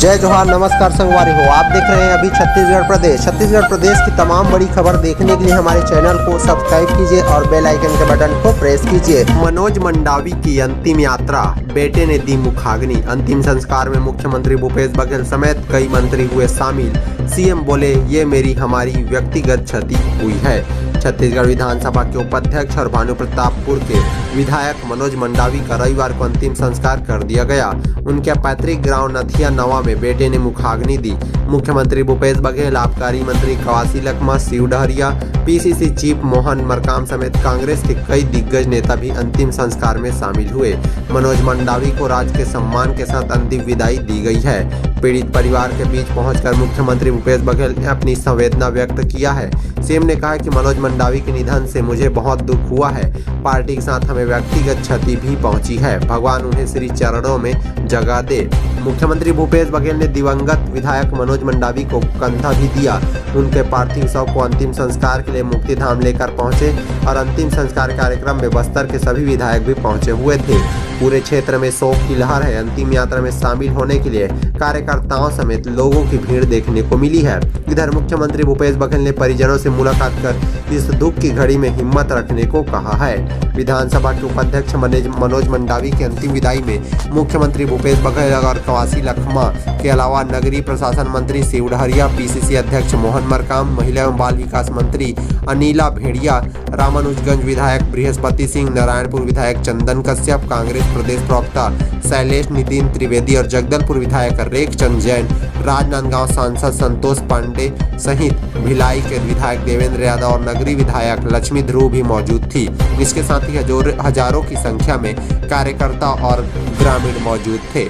जय जोहार, नमस्कार संगवारी हो। आप देख रहे हैं अभी छत्तीसगढ़ प्रदेश की तमाम बड़ी खबर देखने के लिए हमारे चैनल को सब्सक्राइब कीजिए और बेल आइकन के बटन को प्रेस कीजिए। मनोज मंडावी की अंतिम यात्रा, बेटे ने दी मुखाग्नि। अंतिम संस्कार में मुख्यमंत्री भूपेश बघेल समेत कई मंत्री हुए शामिल। सीएम बोले, ये मेरी हमारी व्यक्तिगत क्षति हुई है। छत्तीसगढ़ विधानसभा के उपाध्यक्ष और भानुप्रतापपुर के विधायक मनोज मंडावी का रविवार को अंतिम संस्कार कर दिया गया। उनके पैतृक गांव नथिया नवा में बेटे ने मुखाग्नि दी। मुख्यमंत्री भूपेश बघेल, आबकारी मंत्री कवासी लखमा, शिव डहरिया, पीसीसी चीफ मोहन मरकाम समेत कांग्रेस के कई दिग्गज नेता भी अंतिम संस्कार में शामिल हुए। मनोज मंडावी को राजकीय सम्मान के साथ अंतिम विदाई दी गई है। पीड़ित परिवार के बीच पहुंचकर मुख्यमंत्री भूपेश बघेल ने अपनी संवेदना व्यक्त किया है। सीएम ने कहा कि मनोज मंडावी के निधन से मुझे बहुत दुख हुआ है। पार्टी के साथ हमें व्यक्तिगत क्षति भी पहुंची है। भगवान उन्हें श्री चरणों में जगह दे। मुख्यमंत्री भूपेश बघेल ने दिवंगत विधायक मनोज मंडावी को कंधा भी दिया। उनके पार्थिव शव को अंतिम संस्कार के लिए मुक्तिधाम लेकर पहुंचे और अंतिम संस्कार कार्यक्रम में बस्तर के सभी विधायक भी पहुंचे हुए थे। पूरे क्षेत्र में शोक की लहर है। अंतिम यात्रा में शामिल होने के लिए कार्यकर्ताओं समेत लोगों की भीड़ देखने को मिली है। इधर मुख्यमंत्री भूपेश बघेल ने परिजनों से मुलाकात कर इस दुख की घड़ी में हिम्मत रखने को कहा है। विधानसभा के उपाध्यक्ष मनोज मंडावी की अंतिम विदाई में मुख्यमंत्री भूपेश बघेल और कवासी लखमा के अलावा नगरीय प्रशासन मंत्री शिव डहरिया, पीसीसी अध्यक्ष मोहन मरकाम, महिला एवं बाल विकास मंत्री अनिला भेड़िया, रामानुजगंज विधायक बृहस्पति सिंह, नारायणपुर विधायक चंदन कश्यप, कांग्रेस प्रदेश प्रवक्ता शैलेश नितिन त्रिवेदी और जगदलपुर विधायक रेख चंद जैन, राजनांदगांव सांसद संतोष पांडे सहित भिलाई के विधायक देवेंद्र यादव और नगरीय विधायक लक्ष्मी ध्रुव भी मौजूद थी। इसके साथ ही हजारों की संख्या में कार्यकर्ता और ग्रामीण मौजूद थे।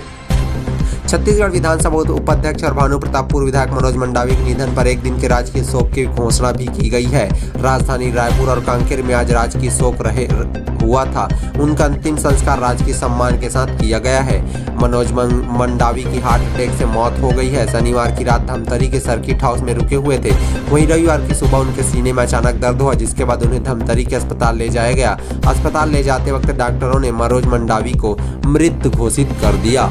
छत्तीसगढ़ विधानसभा उपाध्यक्ष और भानुप्रतापपुर विधायक मनोज मंडावी के निधन पर एक दिन के राजकीय शोक की घोषणा भी की गई है। राजधानी रायपुर और कांकेर में आज राजकीय शोक हुआ था। उनका अंतिम संस्कार राजकीय सम्मान के साथ किया गया है। मनोज मंडावी की हार्ट अटैक से मौत हो गई है। शनिवार की रात धमतरी के सर्किट हाउस में रुके हुए थे। वहीं रविवार की सुबह उनके सीने में अचानक दर्द हुआ, जिसके बाद उन्हें धमतरी के अस्पताल ले जाया गया। अस्पताल ले जाते वक्त डॉक्टरों ने मनोज मंडावी को मृत घोषित कर दिया।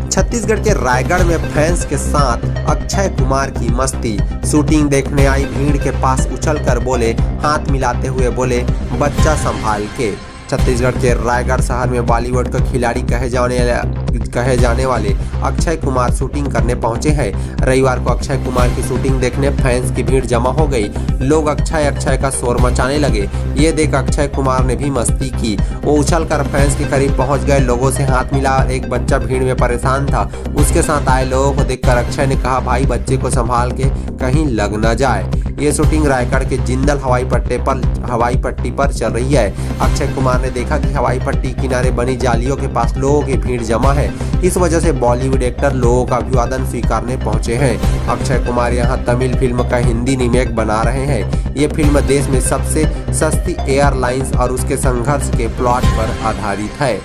छत्तीसगढ़ के रायगढ़ में फैंस के साथ अक्षय कुमार की मस्ती। शूटिंग देखने आई भीड़ के पास उछलकर बोले, हाथ मिलाते हुए बोले, बच्चा संभाल के। छत्तीसगढ़ के रायगढ़ शहर में बॉलीवुड का खिलाड़ी कहे जाने वाले अक्षय कुमार शूटिंग करने पहुंचे हैं। रविवार को अक्षय कुमार की शूटिंग देखने फैंस की भीड़ जमा हो गई। लोग अक्षय का शोर मचाने लगे। ये देख अक्षय कुमार ने भी मस्ती की। वो उछलकर फैंस के करीब पहुंच गए, लोगों से हाथ मिला। एक बच्चा भीड़ में परेशान था। उसके साथ आए लोगों को देखकर अक्षय ने कहा, भाई बच्चे को संभाल के कहीं लग न जाए। ये शूटिंग रायगढ़ के जिंदल हवाई पट्टी पर चल रही है। अक्षय कुमार ने देखा कि हवाई पट्टी किनारे बनी जालियों के पास लोगों की भीड़ जमा है। इस वजह से बॉलीवुड एक्टर लोगों का अभिवादन स्वीकारने पहुंचे हैं। अक्षय कुमार यहां तमिल फिल्म का हिंदी रीमेक बना रहे हैं। ये फिल्म देश में सबसे सस्ती एयरलाइंस और उसके संघर्ष के प्लॉट पर आधारित है।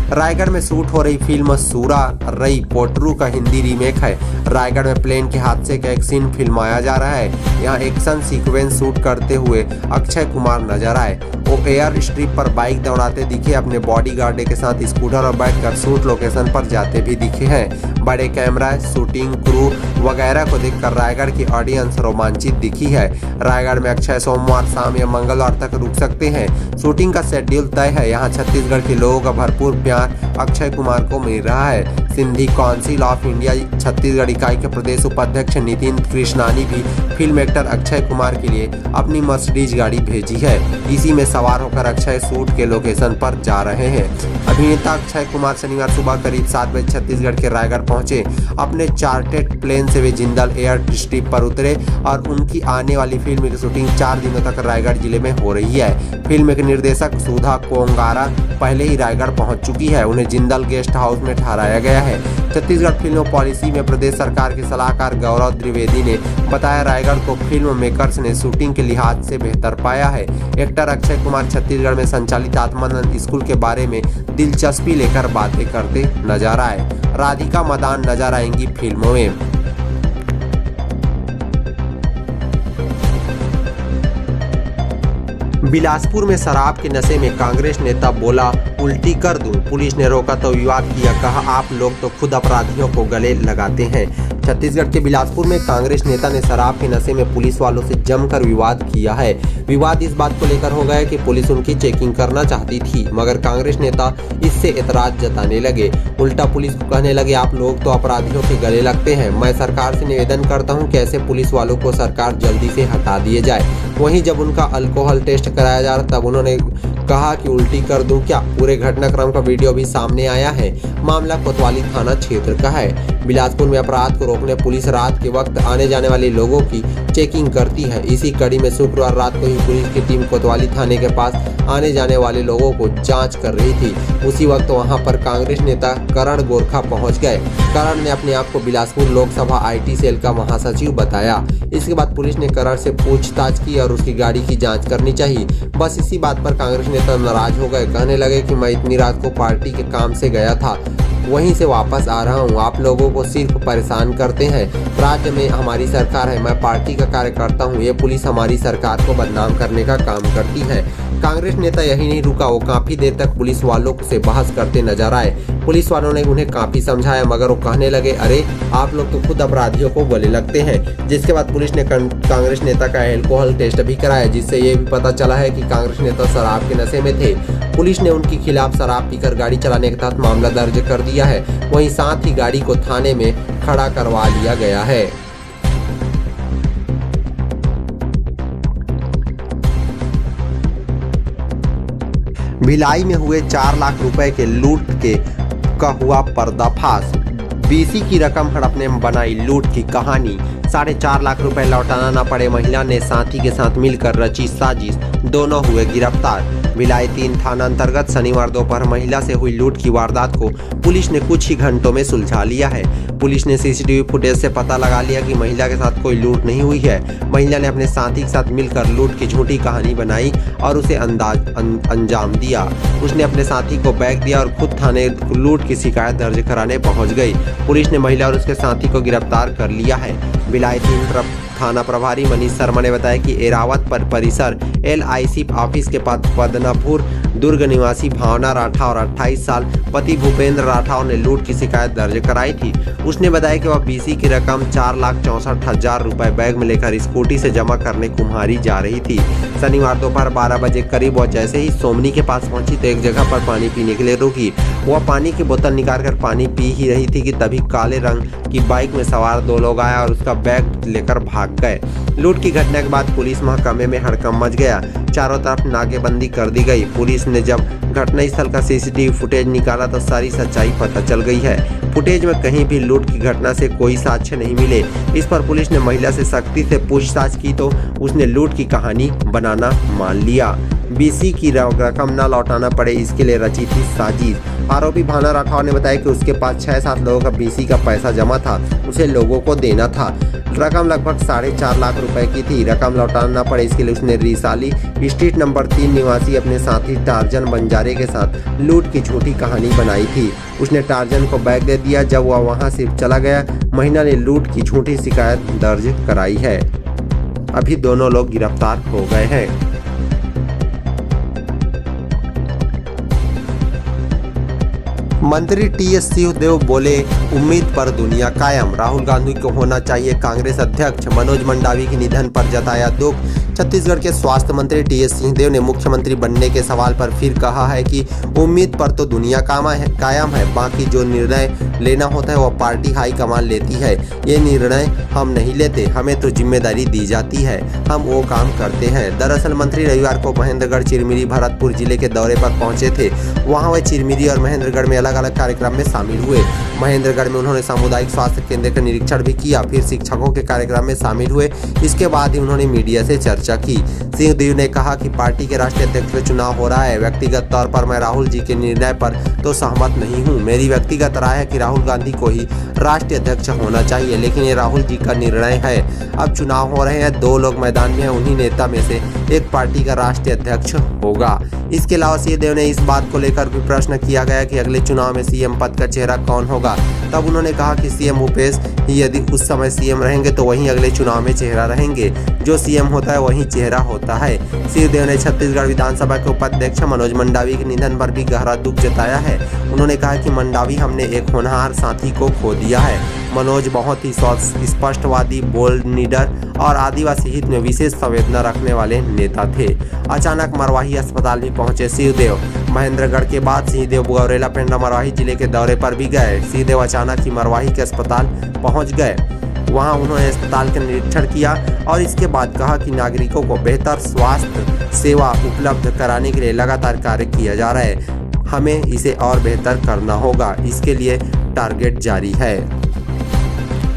रायगढ़ में शूट हो रही फिल्म सूरा रई पोटरू का हिंदी रीमेक है। रायगढ़ में प्लेन के हादसे का एक सीन फिल्माया जा रहा है। यहाँ एक्शन सीक्वेंस शूट करते हुए अक्षय कुमार नजर आए। वो एयर स्ट्रिप पर बाइक दौड़ाते दिखे। अपने बॉडीगार्ड के साथ स्कूटर और बैठकर शूट लोकेशन पर जाते भी दिखे हैं। बड़े कैमरा, शूटिंग क्रू वगैरह को देखकर रायगढ़ की ऑडियंस रोमांचित दिखी है। रायगढ़ में अक्षय सोमवार शाम या मंगलवार तक रुक सकते हैं। शूटिंग का शेड्यूल तय है। यहाँ छत्तीसगढ़ के लोगों का भरपूर प्यार अक्षय कुमार को मिल रहा है। Sindhi council of India Chhattisgarh इकाई के प्रदेश उपाध्यक्ष नितिन कृष्णानी भी फिल्म एक्टर अक्षय कुमार के लिए अपनी मर्सिडीज गाड़ी भेजी है। इसी में सवार होकर अक्षय शूट के लोकेशन पर जा रहे हैं। अभिनेता अक्षय कुमार शनिवार सुबह करीब 7 बजे छत्तीसगढ़ के रायगढ़ पहुंचे। अपने चार्टेड प्लेन से वे जिंदल एयर स्ट्रिप पर उतरे और उनकी आने वाली फिल्म की शूटिंग 4 दिनों तक रायगढ़ जिले में हो रही है। फिल्म के निर्देशक सुधा कोंगारा पहले ही रायगढ़ पहुंच चुकी है। उन्हें जिंदल गेस्ट हाउस में ठहराया गया है। छत्तीसगढ़ फिल्म पॉलिसी में प्रदेश सरकार के सलाहकार गौरव द्विवेदी ने बताया, रायगढ़ को फिल्म मेकर्स ने शूटिंग के लिहाज से बेहतर पाया है। एक्टर अक्षय कुमार छत्तीसगढ़ में संचालित आत्मानंद स्कूल के बारे में दिलचस्पी लेकर बातें करते नजर आए। राधिका मदान नजर आएंगी फिल्मों में। बिलासपुर में शराब के नशे में कांग्रेस नेता बोला उल्टी कर दूं, पुलिस ने रोका तो विवाद किया, कहा आप लोग तो खुद अपराधियों को गले लगाते हैं। छत्तीसगढ़ के बिलासपुर में कांग्रेस नेता ने शराब के नशे में पुलिस वालों से जमकर विवाद किया है। विवाद इस बात को लेकर हो गया कि पुलिस उनकी चेकिंग करना चाहती थी, मगर कांग्रेस नेता इससे एतराज जताने लगे। उल्टा पुलिस को कहने लगे आप लोग तो अपराधियों के गले लगते हैं। मैं सरकार से निवेदन करता हूं कि ऐसे पुलिस वालों को सरकार जल्दी से हटा दिए जाए। वहीं जब उनका अल्कोहल टेस्ट कराया जा रहा तब उन्होंने कहा कि उल्टी कर दूं क्या। पूरे घटनाक्रम का वीडियो भी सामने आया है। मामला कोतवाली थाना क्षेत्र का है। बिलासपुर में अपराध को रोकने पुलिस रात के वक्त आने जाने वाले लोगों की चेकिंग करती है। इसी कड़ी में शुक्रवार रात को ही पुलिस की टीम कोतवाली थाने के पास आने जाने वाले लोगों को जांच कर रही थी। उसी वक्त वहां पर कांग्रेस नेता करण गोरखा पहुंच गए। करण ने अपने आप को बिलासपुर लोकसभा IT सेल का महासचिव बताया। इसके बाद पुलिस ने करण से पूछताछ की और उसकी गाड़ी की जांच करनी चाहिए। बस इसी बात पर कांग्रेस नेता नाराज हो गए। कहने लगे कि मैं इतनी रात को पार्टी के काम से गया था, वहीं से वापस आ रहा हूं। आप लोगों को सिर्फ परेशान करते हैं। राज्य में हमारी सरकार है, मैं पार्टी का कार्यकर्ता हूं। ये पुलिस हमारी सरकार को बदनाम करने का काम करती है। कांग्रेस नेता यही नहीं रुका, वो काफी देर तक पुलिस वालों से बहस करते नजर आए। पुलिस वालों ने उन्हें काफी समझाया, मगर वो कहने लगे अरे आप लोग तो खुद अपराधियों को गले लगते हैं। जिसके बाद पुलिस ने कांग्रेस नेता का अल्कोहल टेस्ट भी कराया, जिससे ये भी पता चला है कि कांग्रेस नेता शराब के नशे में थे। पुलिस ने उनके खिलाफ शराब पीकर गाड़ी चलाने के तहत मामला दर्ज कर दिया है। वहीं साथ ही गाड़ी को थाने में खड़ा करवा लिया गया है। भिलाई में हुए 4 लाख रुपए के लूट का हुआ पर्दाफाश। BC की रकम हड़पने में बनाई लूट की कहानी। 4.5 लाख रुपए लौटाना न पड़े, महिला ने साथी के साथ मिलकर रची साजिश, दोनों हुए गिरफ्तार। भिलाई 3 थाना अंतर्गत शनिवार दोपहर महिला से हुई लूट की वारदात को पुलिस ने कुछ ही घंटों में सुलझा लिया है। पुलिस ने CCTV फुटेज से पता लगा लिया कि महिला के साथ कोई लूट नहीं हुई है। महिला ने अपने साथी के साथ मिलकर लूट की झूठी कहानी बनाई और उसे अंजाम दिया। उसने अपने साथी को बैग दिया और खुद थाने लूट की शिकायत दर्ज कराने पहुंच गई। पुलिस ने महिला और उसके साथी को गिरफ्तार कर लिया है। भिलाई 3 थाना प्रभारी मनीष शर्मा ने बताया कि एरावत पर परिसर LIC ऑफिस के पास पदनापुर दुर्ग निवासी भावना राठा और 28 साल पति भूपेंद्र राठौर ने लूट की शिकायत दर्ज कराई थी। उसने बताया कि वह BC की रकम 4,64,000 रुपए बैग में लेकर स्कूटी से जमा करने कुम्हारी जा रही थी। शनिवार दोपहर 12 बजे करीब वह जैसे ही सोमनी के पास पहुंची तो एक जगह पर पानी पीने के लिए रुकी। वह पानी की बोतल निकालकर पानी पी ही रही थी कि तभी काले रंग की बाइक में सवार 2 लोग आए और उसका बैग लेकर भाग गए। लूट की घटना के बाद पुलिस महकमे में हड़कंप मच गया। चारों तरफ नाकेबंदी कर दी गई। पुलिस ने जब घटनास्थल का CCTV फुटेज निकाला तो सारी सच्चाई पता चल गई है। फुटेज में कहीं भी लूट की घटना से कोई साक्ष्य नहीं मिले। इस पर पुलिस ने महिला से सख्ती से पूछताछ की तो उसने लूट की कहानी बनाना मान लिया। BC की रकम न लौटाना पड़े, इसके लिए रची थी साजिश। आरोपी भावना राठौर ने बताया कि उसके पास 6-7 लोगों का BC का पैसा जमा था, उसे लोगों को देना था। रकम लगभग 4.5 लाख रुपए की थी। रकम लौटाना न पड़े, इसके लिए उसने रिसाली स्ट्रीट नंबर 3 निवासी अपने साथी टार्जन बंजारे के साथ लूट की झूठी कहानी बनाई थी। उसने टार्जन को बैग दे दिया। जब वह वहां से चला गया, महिला ने लूट की झूठी शिकायत दर्ज कराई है। अभी दोनों लोग गिरफ्तार हो गए हैं। मंत्री TS सिंहदेव बोले उम्मीद पर दुनिया कायम। राहुल गांधी को होना चाहिए कांग्रेस अध्यक्ष। मनोज मंडावी के निधन पर जताया दुख। छत्तीसगढ़ के स्वास्थ्य मंत्री TS सिंहदेव ने मुख्यमंत्री बनने के सवाल पर फिर कहा है कि उम्मीद पर तो दुनिया कायम है, बाकी जो निर्णय लेना होता है वह पार्टी हाईकमान लेती है। ये निर्णय हम नहीं लेते, हमें तो जिम्मेदारी दी जाती है, हम वो काम करते हैं। दरअसल मंत्री रविवार को महेंद्रगढ़, चिरमिरी, भरतपुर जिले के दौरे पर पहुंचे थे। वहां वे चिरमिरी और महेंद्रगढ़ में अलग अलग कार्यक्रम में शामिल हुए। महेंद्रगढ़ में उन्होंने सामुदायिक स्वास्थ्य केंद्र का निरीक्षण भी किया, फिर शिक्षकों के कार्यक्रम में शामिल हुए। इसके बाद ही उन्होंने मीडिया से चर्चा की। सिंहदेव ने कहा कि पार्टी के राष्ट्रीय अध्यक्ष का चुनाव हो रहा है। व्यक्तिगत तौर पर मैं राहुल जी के निर्णय पर तो सहमत नहीं हूं। मेरी व्यक्तिगत राय है कि राहुल गांधी को ही राष्ट्रीय अध्यक्ष होना चाहिए, लेकिन ये राहुल जी का निर्णय है। अब चुनाव हो रहे हैं, 2 लोग मैदान में हैं, उन्हीं नेता में से एक पार्टी का राष्ट्रीय अध्यक्ष होगा। इसके अलावा सिंहदेव ने इस बात को लेकर भी प्रश्न किया गया कि अगले चुनाव में CM पद का चेहरा कौन होगा। तब उन्होंने कहा कि CM भूपेश ही यदि उस समय CM रहेंगे तो वहीं अगले चुनाव में चेहरा रहेंगे। जो CM होता है वहीं चेहरा होता सकता है। सिंहदेव ने छत्तीसगढ़ विधानसभा के उपाध्यक्ष मनोज मंडावी के निधन पर भी गहरा दुख जताया है। उन्होंने कहा कि मंडावी हमने एक होनहार साथी को खो दिया है। मनोज बहुत ही स्पष्टवादी, बोल्ड, निडर और आदिवासी हित में विशेष संवेदना रखने वाले नेता थे। अचानक मरवाही अस्पताल भी पहुंचे सिंहदेव। महेंद्रगढ़ के बाद सिंहदेव गौरेला पेंड्रा मरवाही जिले के दौरे पर भी गए। सिंहदेव अचानक ही मरवाही के अस्पताल पहुंच गए। वहां उन्होंने अस्पताल का निरीक्षण किया और इसके बाद कहा कि नागरिकों को बेहतर स्वास्थ्य सेवा उपलब्ध कराने के लिए लगातार कार्य किया जा रहा है। हमें इसे और बेहतर करना होगा, इसके लिए टारगेट जारी है।